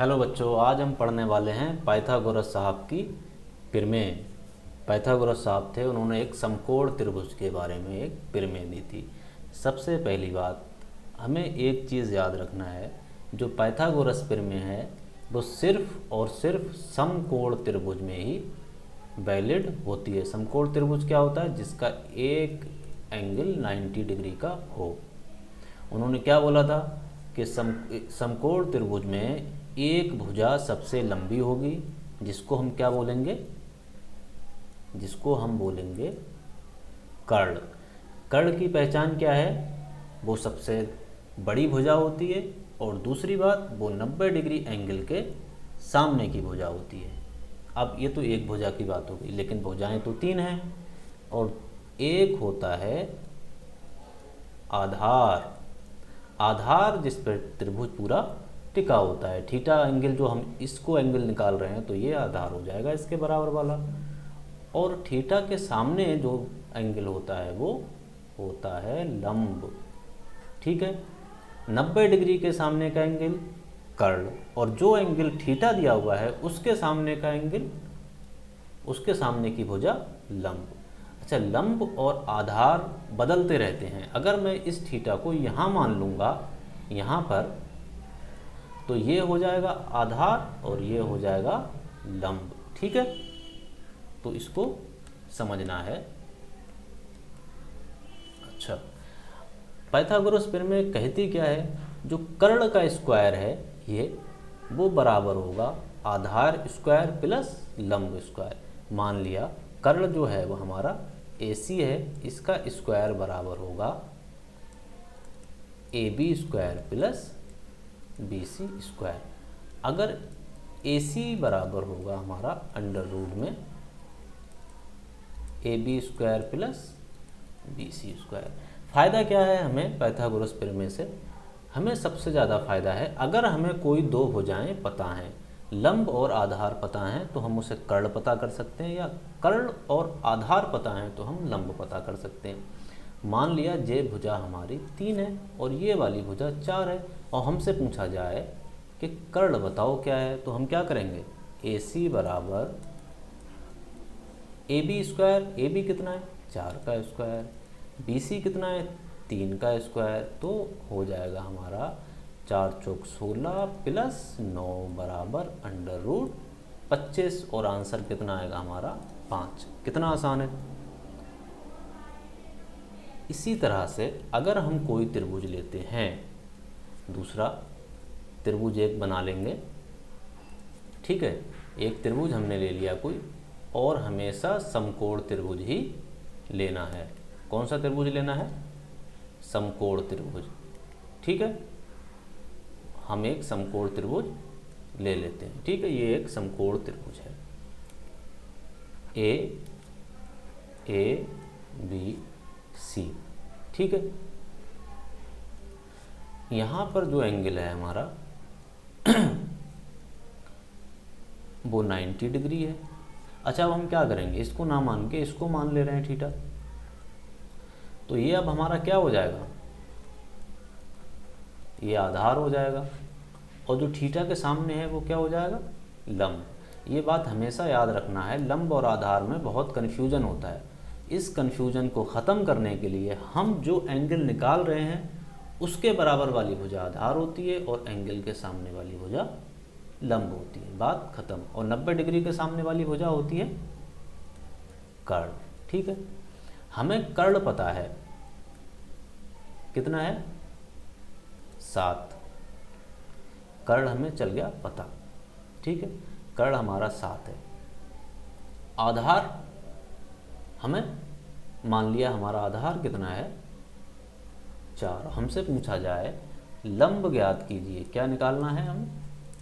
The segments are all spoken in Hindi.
हेलो बच्चों, आज हम पढ़ने वाले हैं पाइथागोरस साहब की प्रमेय। पाइथागोरस साहब थे, उन्होंने एक समकोण त्रिभुज के बारे में एक प्रमेय दी थी। सबसे पहली बात, हमें एक चीज़ याद रखना है, जो पाइथागोरस प्रमेय है वो सिर्फ और सिर्फ समकोण त्रिभुज में ही वैलिड होती है। समकोण त्रिभुज क्या होता है? जिसका एक एंगल 90 डिग्री का हो। उन्होंने क्या बोला था कि समकोण त्रिभुज में एक भुजा सबसे लंबी होगी, जिसको हम क्या बोलेंगे? जिसको हम बोलेंगे कर्ण। कर्ण की पहचान क्या है? वो सबसे बड़ी भुजा होती है, और दूसरी बात, वो 90 डिग्री एंगल के सामने की भुजा होती है। अब ये तो एक भुजा की बात हो गई, लेकिन भुजाएं तो तीन हैं, और एक होता है आधार। आधार जिस पर त्रिभुज पूरा टिका होता है। थीटा एंगल जो हम इसको एंगल निकाल रहे हैं, तो ये आधार हो जाएगा इसके बराबर वाला। और थीटा के सामने जो एंगल होता है वो होता है लंब। ठीक है, 90 डिग्री के सामने का एंगल कर्ण, और जो एंगल थीटा दिया हुआ है उसके सामने का एंगल, उसके सामने की भुजा लंब। अच्छा, लंब और आधार बदलते रहते हैं। अगर मैं इस थीटा को यहाँ मान लूँगा, यहाँ पर, तो ये हो जाएगा आधार और ये हो जाएगा लंब। ठीक है, तो इसको समझना है। अच्छा, पाइथागोरस प्रमेय कहती क्या है? जो कर्ण का स्क्वायर है ये, वो बराबर होगा आधार स्क्वायर प्लस लंब स्क्वायर। मान लिया कर्ण जो है वो हमारा AC है, इसका स्क्वायर बराबर होगा AB square plus BC square. अगर AC बराबर होगा हमारा अंडर रूट में AB square plus BC square. फ़ायदा क्या है हमें पाइथागोरस प्रमेय से? हमें सबसे ज़्यादा फ़ायदा है, अगर हमें कोई दो भुजाएं पता हैं, लंब और आधार पता हैं, तो हम उसे कर्ण पता कर सकते हैं, या कर्ण और आधार पता हैं तो हम लंब पता कर सकते हैं। मान लिया ये भुजा हमारी 3 है और ये वाली भुजा 4 है, और हमसे पूछा जाए कि कर्ण बताओ क्या है, तो हम क्या करेंगे? AC बराबर AB स्क्वायर। AB कितना है? 4 का स्क्वायर। BC कितना है? 3 का स्क्वायर। तो हो जाएगा हमारा 4 चौक 16 प्लस 9 बराबर अंडर रूट 25, और आंसर कितना आएगा हमारा? 5। कितना आसान है। इसी तरह से अगर हम कोई त्रिभुज लेते हैं, दूसरा त्रिभुज एक बना लेंगे। ठीक है, एक त्रिभुज हमने ले लिया कोई, और हमेशा समकोण त्रिभुज ही लेना है। कौन सा त्रिभुज लेना है? समकोण त्रिभुज। ठीक है, हम एक समकोण त्रिभुज ले लेते हैं। ठीक है, ये एक समकोण त्रिभुज है, ABC। ठीक है, यहाँ पर जो एंगल है हमारा वो 90 डिग्री है। अच्छा, अब हम क्या करेंगे? इसको ना मान के इसको मान ले रहे हैं थीटा, तो ये अब हमारा क्या हो जाएगा? ये आधार हो जाएगा, और जो थीटा के सामने है वो क्या हो जाएगा? लंब। ये बात हमेशा याद रखना है, लंब और आधार में बहुत कन्फ्यूजन होता है। इस कन्फ्यूजन को ख़त्म करने के लिए हम जो एंगल निकाल रहे हैं उसके बराबर वाली भुजा आधार होती है, और एंगल के सामने वाली भुजा लंब होती है। बात खत्म। और 90 डिग्री के सामने वाली भुजा होती है कर्ण। ठीक है, हमें कर्ण पता है, कितना है? 7। कर्ण हमें चल गया पता। ठीक है, कर्ण हमारा 7 है। आधार हमें मान लिया, हमारा आधार कितना है? 4। हमसे पूछा जाए लंब ज्ञात कीजिए, क्या निकालना है हमें?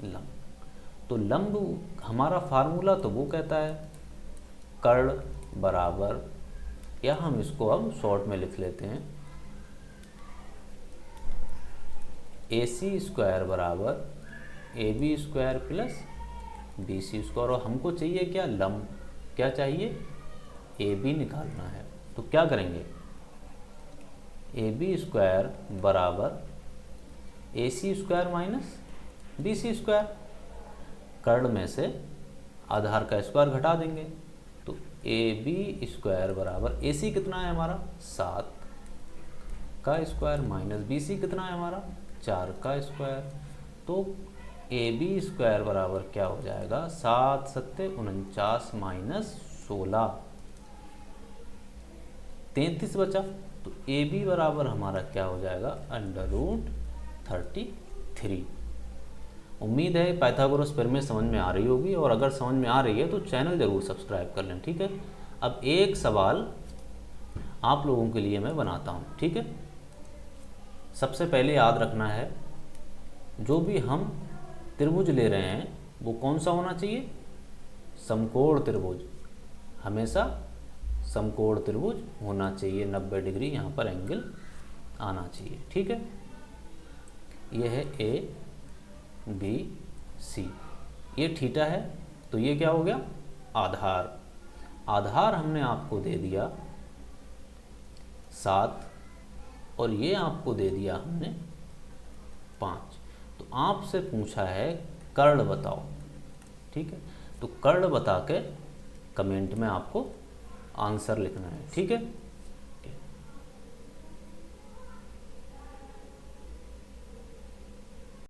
लंब। तो लंब हमारा फार्मूला तो वो कहता है कर्ण बराबर, या हम इसको अब शॉर्ट में लिख लेते हैं, AC स्क्वायर बराबर AB square plus BC square. और हमको चाहिए क्या? लंब। क्या चाहिए? AB निकालना है। तो क्या करेंगे? AB स्क्वायर बराबर AC square minus BC square. कर्ण में से आधार का स्क्वायर घटा देंगे, तो AB स्क्वायर बराबर AC कितना है हमारा 7 का स्क्वायर माइनस BC कितना है हमारा 4 का स्क्वायर। तो AB स्क्वायर बराबर क्या हो जाएगा 7 सत्ते 49 माइनस 16 33 बचा। तो AB बराबर हमारा क्या हो जाएगा √33। उम्मीद है पाइथागोरस प्रमेय समझ में आ रही होगी, और अगर समझ में आ रही है तो चैनल ज़रूर सब्सक्राइब कर लें, ठीक है। अब एक सवाल आप लोगों के लिए मैं बनाता हूँ, ठीक है। सबसे पहले याद रखना है, जो भी हम त्रिभुज ले रहे हैं वो कौन सा होना चाहिए, समकोण त्रिभुज। हमेशा समकोण त्रिभुज होना चाहिए, 90 डिग्री यहाँ पर एंगल आना चाहिए, ठीक है। ये है ABC, ये थीटा है, तो ये क्या हो गया आधार। आधार हमने आपको दे दिया 7 और ये आपको दे दिया हमने 5। तो आपसे पूछा है कर्ण बताओ, ठीक है। तो कर्ण बता के कमेंट में आपको आंसर लिखना है, ठीक है।